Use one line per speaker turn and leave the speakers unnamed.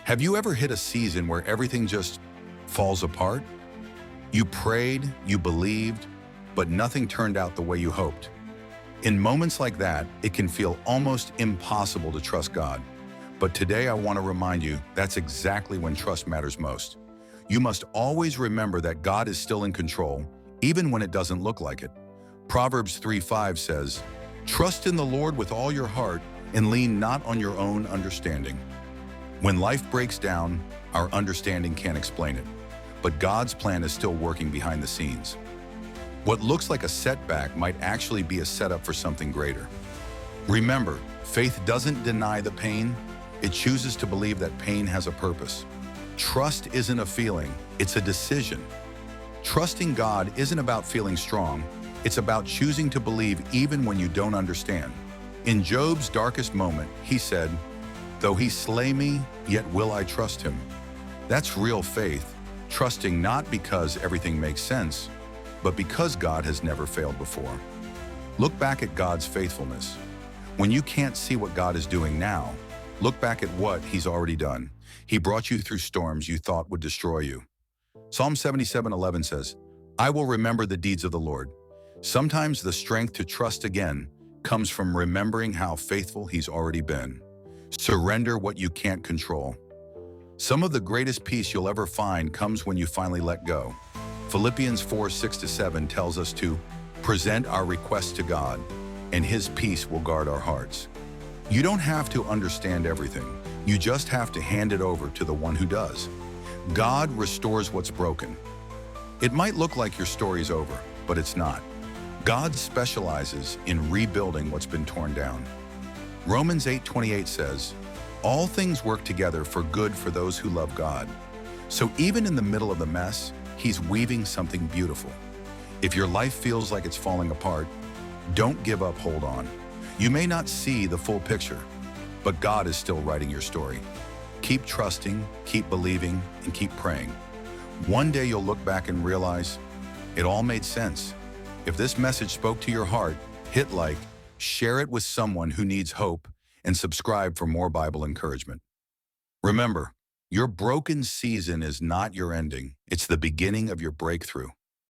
Have you ever hit a season where everything just falls apart? You prayed, you believed, but nothing turned out the way you hoped. In moments like that, it can feel almost impossible to trust God. But today I want to remind you that's exactly when trust matters most. You must always remember that God is still in control, even when it doesn't look like it. Proverbs 3:5 says, "Trust in the Lord with all your heart and lean not on your own understanding." When life breaks down, our understanding can't explain it, but God's plan is still working behind the scenes. What looks like a setback might actually be a setup for something greater. Remember, faith doesn't deny the pain, it chooses to believe that pain has a purpose. Trust isn't a feeling, it's a decision. Trusting God isn't about feeling strong, it's about choosing to believe even when you don't understand. In Job's darkest moment, he said, "Though he slay me, yet will I trust him." That's real faith, trusting not because everything makes sense, but because God has never failed before. Look back at God's faithfulness. When you can't see what God is doing now, look back at what he's already done. He brought you through storms you thought would destroy you. Psalm 77:11 says, "I will remember the deeds of the Lord." Sometimes the strength to trust again comes from remembering how faithful he's already been. Surrender what you can't control. Some of the greatest peace you'll ever find comes when you finally let go. Philippians 4:6-7 tells us to present our requests to God, and his peace will guard our hearts. You don't have to understand everything. You just have to hand it over to the one who does. God restores what's broken. It might look like your story's over, but it's not. God specializes in rebuilding what's been torn down. Romans 8:28 says, "All things work together for good for those who love God." So even in the middle of the mess, he's weaving something beautiful. If your life feels like it's falling apart, don't give up, hold on. You may not see the full picture, but God is still writing your story. Keep trusting, keep believing, and keep praying. One day you'll look back and realize it all made sense. If this message spoke to your heart, hit like, share it with someone who needs hope, and subscribe for more Bible encouragement. Remember, your broken season is not your ending. It's the beginning of your breakthrough.